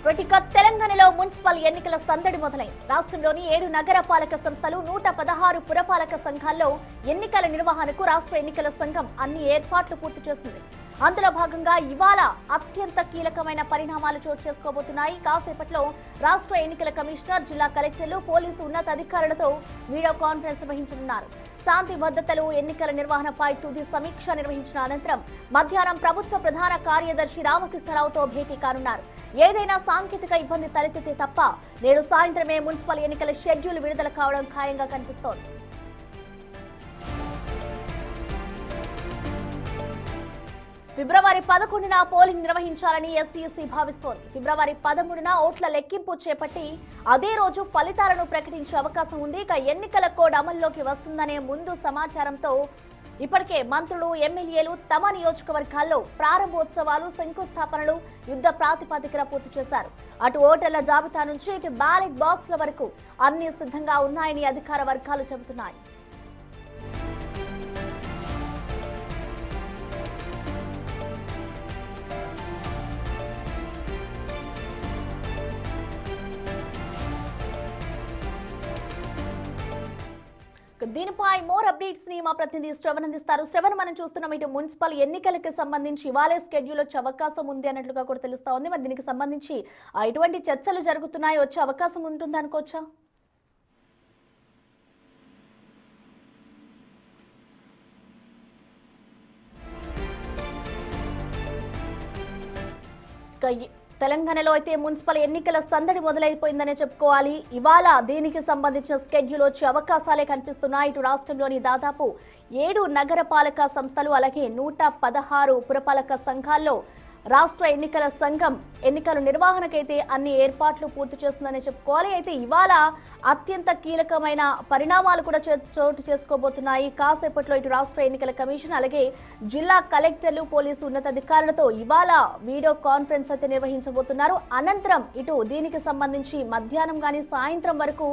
తెలంగాణలో మున్సిపల్ ఎన్నికల సందడి మొదలైంది. రాష్ట్రంలోని 7 నగరపాలక సంస్థలు 116 పురపాలక సంఘాల్లో ఎన్నికల నిర్వహణకు రాష్ట్ర ఎన్నికల సంఘం అన్ని ఏర్పాట్లు పూర్తి చేసింది. అందులో భాగంగా ఇవాళ అత్యంత కీలకమైన పరిణామాలు చోటు చేసుకోబోతున్నాయి. కాసేపట్లో రాష్ట్ర ఎన్నికల కమిషనర్, జిల్లా కలెక్టర్లు, పోలీసు ఉన్నతాధికారులతో వీడియో కాన్ఫరెన్స్ నిర్వహించనున్నారు. శాంతి భద్రతలు, ఎన్నికల నిర్వహణపై తుది సమీక్ష నిర్వహించిన అనంతరం మధ్యాహ్నం ప్రభుత్వ ప్రధాన కార్యదర్శి రామకృష్ణరావుతో భేటీ కానున్నారు. ఏదైనా సాంకేతిక ఇబ్బంది తలెత్తితే తప్ప నేడు సాయంత్రమే మున్సిపల్ ఎన్నికల షెడ్యూల్ విడుదల కావడం ఖాయంగా కనిపిస్తోంది. ఫిబ్రవరి 11న పోలింగ్ నిర్వహించాలని ఎస్ఈసీ భావిస్తోంది. ఫిబ్రవరి 13న ఓట్ల లెక్కింపు చేపట్టి అదే రోజు ఫలితాలను ప్రకటించే అవకాశం ఉంది. ఇక ఎన్నికల కోడ్ అమల్లోకి వస్తుందనే ముందు సమాచారంతో ఇప్పటికే మంత్రులు, ఎమ్మెల్యేలు తమ నియోజకవర్గాల్లో ప్రారంభోత్సవాలు, శంకుస్థాపనలు యుద్ధ ప్రాతిపదికన పూర్తి చేశారు. అటు ఓటర్ల జాబితా నుంచి ఇటు బ్యాలెట్ బాక్స్ల వరకు అన్ని సిద్ధంగా ఉన్నాయని అధికార వర్గాలు చెబుతున్నాయి. దీనిపై మోర్ అప్డేట్స్ ని మా ప్రతినిధి శ్రవణ్ అందిస్తారు. శ్రవణ్, మనం చూస్తున్నాం ఇటు మున్సిపల్ ఎన్నికలకు సంబంధించి ఇవాళ షెడ్యూల్ వచ్చే అవకాశం ఉంది అన్నట్లుగా కూడా తెలుస్తా ఉంది. మరి దీనికి సంబంధించి ఎటువంటి చర్చలు జరుగుతున్నాయి, వచ్చే అవకాశం ఉంటుంది అనుకోవచ్చా? తెలంగాణలో అయితే మున్సిపల్ ఎన్నికల సందడి మొదలైపోయిందనే చెప్పుకోవాలి. ఇవాళ దీనికి సంబంధించిన షెడ్యూల్ వచ్చే అవకాశాలే కనిపిస్తున్నాయి. ఇటు రాష్ట్రంలోని దాదాపు 7 నగరపాలక సంస్థలు, అలాగే 116 పురపాలక సంఘాల్లో రాష్ట్ర ఎన్నికల సంఘం ఎన్నికల నిర్వహణకైతే అన్ని ఏర్పాట్లు పూర్తి చేస్తుందని చెప్పుకోవాలి. అయితే ఇవాళ అత్యంత కీలకమైన పరిణామాలు కూడా చోటు చేసుకోబోతున్నాయి. కాసేపట్లో ఇటు రాష్ట్ర ఎన్నికల కమిషన్, అలాగే జిల్లా కలెక్టర్లు, పోలీసు ఉన్నతాధికారులతో ఇవాళ వీడియో కాన్ఫరెన్స్ అయితే నిర్వహించబోతున్నారు. అనంతరం ఇటు దీనికి సంబంధించి మధ్యాహ్నం కానీ సాయంత్రం వరకు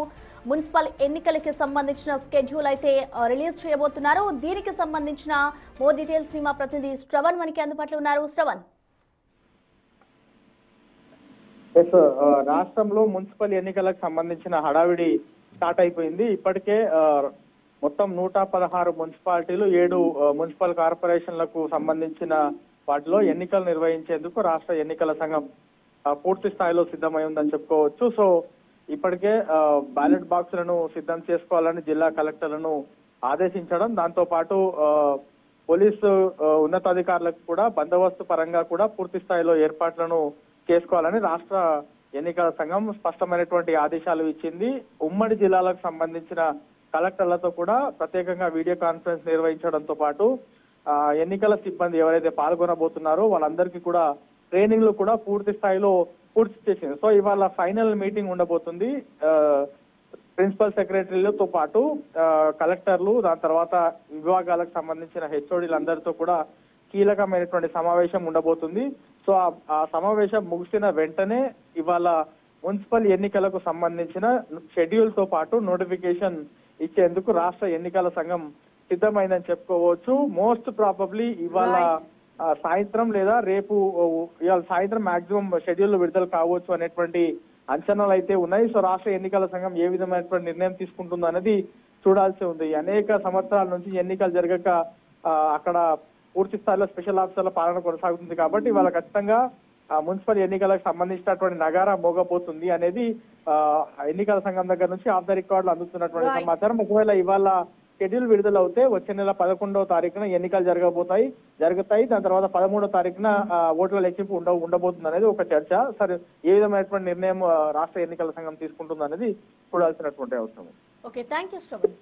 మున్సిపల్ ఎన్నికలకి సంబంధించిన షెడ్యూల్ అయితే రిలీజ్ చేయబోతున్నారు. దీనికి సంబంధించిన మోర్ డీటెయిల్స్ ని మా ప్రతినిధి శ్రవణ్ మనకి అందుబాటులో ఉన్నారు. శ్రవణ్, రాష్ట్రంలో మున్సిపల్ ఎన్నికలకు సంబంధించిన హడావిడి స్టార్ట్ అయిపోయింది. ఇప్పటికే మొత్తం 116 మున్సిపాలిటీలు, 7 మున్సిపల్ కార్పొరేషన్లకు సంబంధించిన వాటిలో ఎన్నికలు నిర్వహించేందుకు రాష్ట్ర ఎన్నికల సంఘం పూర్తి స్థాయిలో సిద్ధమై ఉందని చెప్పుకోవచ్చు. సో ఇప్పటికే బ్యాలెట్ బాక్సులను సిద్ధం చేసుకోవాలని జిల్లా కలెక్టర్లను ఆదేశించడం, దాంతో పాటు పోలీసు ఉన్నతాధికారులకు కూడా బందోబస్తు పరంగా కూడా పూర్తి స్థాయిలో ఏర్పాట్లను చేసుకోవాలని రాష్ట్ర ఎన్నికల సంఘం స్పష్టమైనటువంటి ఆదేశాలు ఇచ్చింది. ఉమ్మడి జిల్లాలకు సంబంధించిన కలెక్టర్లతో కూడా ప్రత్యేకంగా వీడియో కాన్ఫరెన్స్ నిర్వహించడంతో పాటు ఎన్నికల సిబ్బంది ఎవరైతే పాల్గొనబోతున్నారో వాళ్ళందరికీ కూడా ట్రైనింగ్లు కూడా పూర్తి స్థాయిలో పూర్తి చేసింది. సో ఇవాళ ఫైనల్ మీటింగ్ ఉండబోతుంది. ప్రిన్సిపల్ సెక్రటరీలతో పాటు కలెక్టర్లు, దాని తర్వాత విభాగాలకు సంబంధించిన హెచ్ఓడీలందరితో కూడా కీలకమైనటువంటి సమావేశం ఉండబోతుంది. సో ఆ సమావేశం ముగిసిన వెంటనే ఇవాళ మున్సిపల్ ఎన్నికలకు సంబంధించిన షెడ్యూల్ తో పాటు నోటిఫికేషన్ ఇచ్చేందుకు రాష్ట్ర ఎన్నికల సంఘం సిద్ధమైందని చెప్పుకోవచ్చు. మోస్ట్ ప్రాబబ్లీ ఇవాళ సాయంత్రం లేదా రేపు ఇవాళ సాయంత్రం మాక్సిమం షెడ్యూల్ విడుదల కావచ్చు అనేటువంటి అంచనాలు అయితే ఉన్నాయి. సో రాష్ట్ర ఎన్నికల సంఘం ఏ విధమైనటువంటి నిర్ణయం తీసుకుంటుందో అనేది చూడాల్సి ఉంది. అనేక సంవత్సరాల నుంచి ఎన్నికలు జరగక అక్కడ పూర్తి స్థాయిలో స్పెషల్ ఆఫీసర్ల పాలన కొనసాగుతుంది కాబట్టి ఇవాళ ఖచ్చితంగా మున్సిపల్ ఎన్నికలకు సంబంధించినటువంటి నగారా మోగపోతుంది అనేది ఎన్నికల సంఘం దగ్గర నుంచి ఆఫ్ ద రికార్డులు అందుతున్నటువంటి సమాచారం. ఒకవేళ ఇవాళ షెడ్యూల్ విడుదల అవుతే వచ్చే నెల 11వ తారీఖున ఎన్నికలు జరుగుతాయి. దాని తర్వాత 13వ తారీఖున ఓట్ల లెక్కింపు ఉండబోతుంది అనేది ఒక చర్చ. సరే, ఏ విధమైనటువంటి నిర్ణయం రాష్ట్ర ఎన్నికల సంఘం తీసుకుంటుంది అనేది చూడాల్సినటువంటి అవసరం. Okay, thank you Shravan.